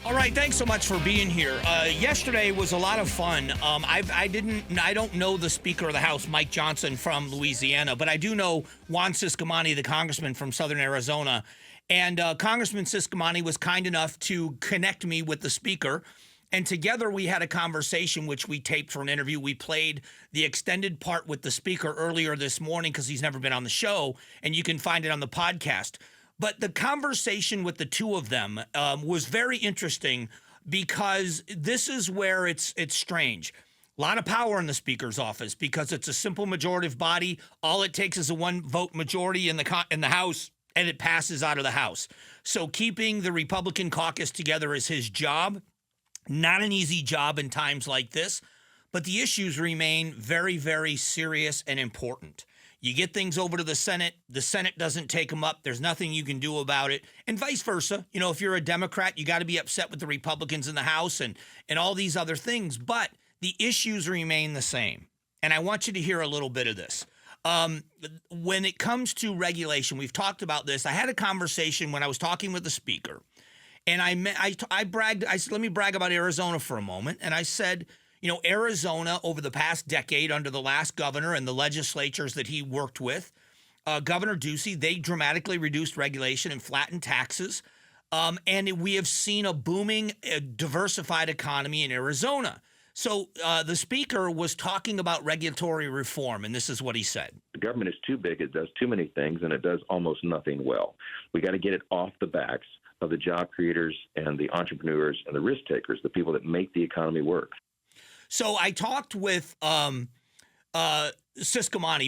All right, thanks so much for being here. Yesterday was a lot of fun. I don't know the Speaker of the House, Mike Johnson from Louisiana, but I do know Juan Ciscomani, the congressman from Southern Arizona. And Congressman Ciscomani was kind enough to connect me with the Speaker. And together we had a conversation, which we taped for an interview. We played the extended part with the Speaker earlier this morning because he's never been on the show, and you can find it on the podcast. But the conversation with the two of them was very interesting because this is where it's strange. A lot of power in the Speaker's office because it's a simple majority body. All it takes is a one-vote majority in the House, and it passes out of the House. So keeping the Republican caucus together is his job. Not an easy job in times like this, but the issues remain very, very serious and important. You get things over to the Senate doesn't take them up. There's nothing you can do about it, and vice versa. You know, if you're a Democrat, you got to be upset with the Republicans in the House and all these other things, but the issues remain the same. And I want you to hear a little bit of this. When it comes to regulation, we've talked about this. I had a conversation when I was talking with the Speaker, and I bragged. I said, let me brag about Arizona for a moment, and I said, you know, Arizona over the past decade under the last governor and the legislatures that he worked with, Governor Ducey, they dramatically reduced regulation and flattened taxes. And we have seen a booming, diversified economy in Arizona. So the Speaker was talking about regulatory reform, and this is what he said. The government is too big. It does too many things, and it does almost nothing well. We got to get it off the backs of the job creators and the entrepreneurs and the risk takers, the people that make the economy work. So I talked with Ciscomani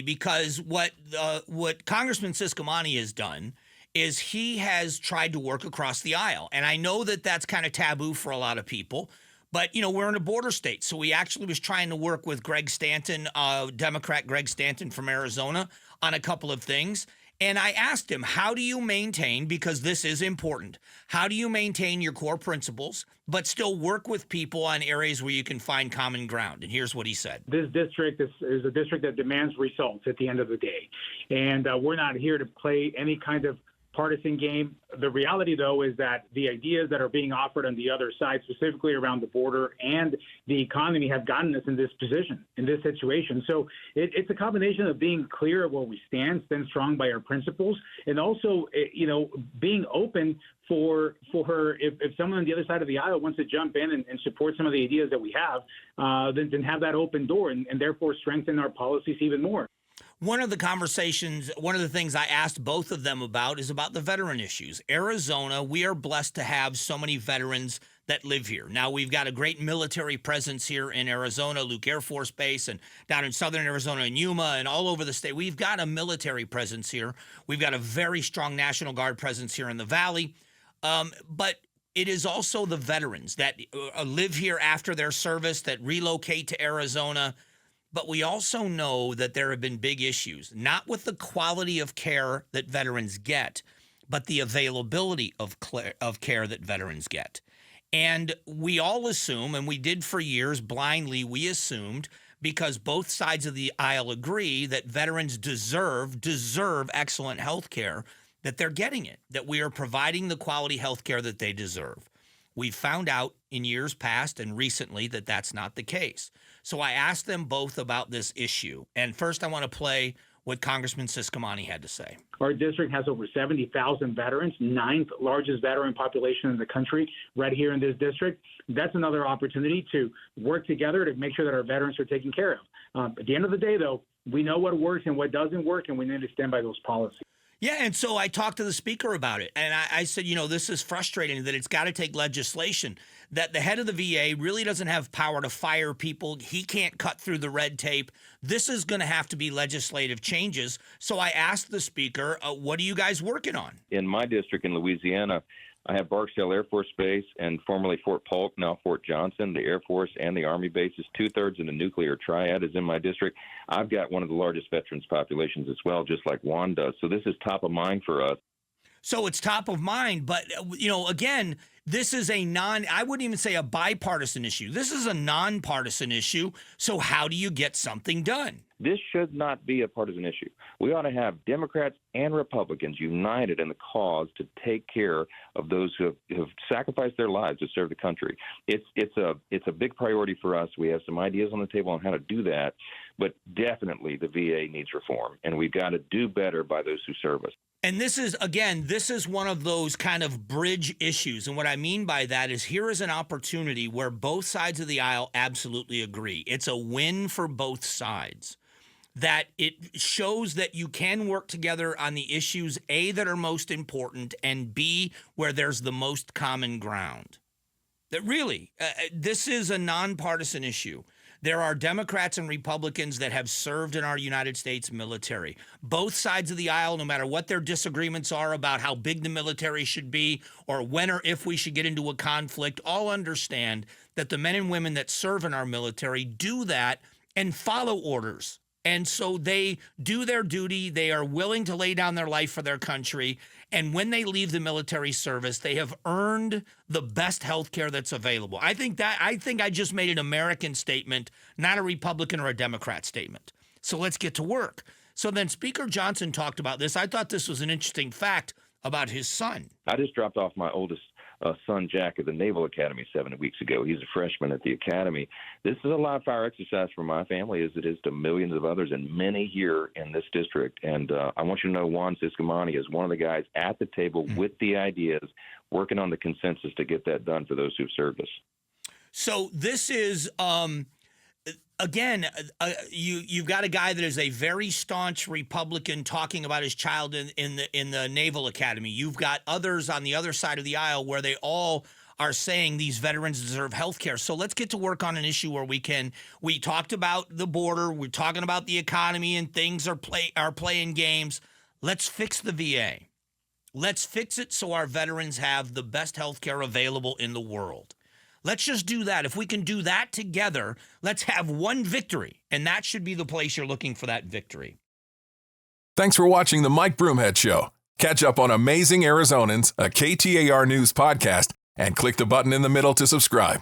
because what Congressman Ciscomani has done is he has tried to work across the aisle. And I know that that's kind of taboo for a lot of people, but, you know, we're in a border state. So he actually was trying to work with Greg Stanton, Democrat Greg Stanton from Arizona, on a couple of things. And I asked him, how do you maintain, because this is important, how do you maintain your core principles, but still work with people on areas where you can find common ground? And here's what he said. This district is a district that demands results at the end of the day. And we're not here to play any kind of partisan game. The reality, though, is that the ideas that are being offered on the other side, specifically around the border and the economy, have gotten us in this position, in this situation. So it's a combination of being clear of where we stand strong by our principles, and also, you know, being open for her. If someone on the other side of the aisle wants to jump in and support some of the ideas that we have, then have that open door and therefore strengthen our policies even more. One of the things I asked both of them about is about the veteran issues. Arizona, we are blessed to have so many veterans that live here. Now, we've got a great military presence here in Arizona, Luke Air Force Base, and down in southern Arizona in Yuma and all over the state. We've got a military presence here. We've got a very strong National Guard presence here in the Valley. But it is also the veterans that live here after their service, that relocate to Arizona. But we also know that there have been big issues, not with the quality of care that veterans get, but the availability of care that veterans get. And we all assume, and we did for years blindly, we assumed, because both sides of the aisle agree that veterans deserve excellent health care, that they're getting it, that we are providing the quality health care that they deserve. We found out in years past and recently that that's not the case. So I asked them both about this issue. And first, I want to play what Congressman Ciscomani had to say. Our district has over 70,000 veterans, ninth largest veteran population in the country, right here in this district. That's another opportunity to work together to make sure that our veterans are taken care of. At the end of the day, though, we know what works and what doesn't work, and we need to stand by those policies. Yeah, and so I talked to the Speaker about it, and I said, you know, this is frustrating that it's got to take legislation, that the head of the VA really doesn't have power to fire people. He can't cut through the red tape. This is going to have to be legislative changes. So I asked the Speaker, what are you guys working on? In my district in Louisiana, I have Barksdale Air Force Base and formerly Fort Polk, now Fort Johnson. The Air Force and the Army bases, 2/3 of the nuclear triad is in my district. I've got one of the largest veterans populations as well, just like Juan does. So this is top of mind for us. So it's top of mind. But, you know, again, this is I wouldn't even say a bipartisan issue. This is a nonpartisan issue. So how do you get something done? This should not be a partisan issue. We ought to have Democrats and Republicans united in the cause to take care of those who have sacrificed their lives to serve the country. It's a big priority for us. We have some ideas on the table on how to do that, but definitely the VA needs reform, and we've got to do better by those who serve us. And this is one of those kind of bridge issues. And what I mean by that is here is an opportunity where both sides of the aisle absolutely agree. It's a win for both sides. That it shows that you can work together on the issues, A, that are most important, and B, where there's the most common ground. That really, this is a nonpartisan issue. There are Democrats and Republicans that have served in our United States military. Both sides of the aisle, no matter what their disagreements are about how big the military should be or when or if we should get into a conflict, all understand that the men and women that serve in our military do that and follow orders. And so they do their duty. They are willing to lay down their life for their country. And when they leave the military service, they have earned the best health care that's available. I think I just made an American statement, not a Republican or a Democrat statement. So let's get to work. So then Speaker Johnson talked about this. I thought this was an interesting fact about his son. I just dropped off my oldest son, Jack, at the Naval Academy 7 weeks ago. He's a freshman at the academy. This is a live fire exercise for my family, as it is to millions of others and many here in this district. And I want you to know Juan Ciscomani is one of the guys at the table with the ideas, working on the consensus to get that done for those who've served us. So this is again, you've got a guy that is a very staunch Republican talking about his child in the Naval Academy. You've got others on the other side of the aisle where they all are saying these veterans deserve health care. So let's get to work on an issue where we talked about the border, we're talking about the economy, and things are playing games. Let's fix the VA. Let's fix it so our veterans have the best health care available in the world. Let's just do that. If we can do that together, let's have one victory, and that should be the place you're looking for that victory. Thanks for watching the Mike Broomhead Show. Catch up on Amazing Arizonans, a KTAR News podcast, and click the button in the middle to subscribe.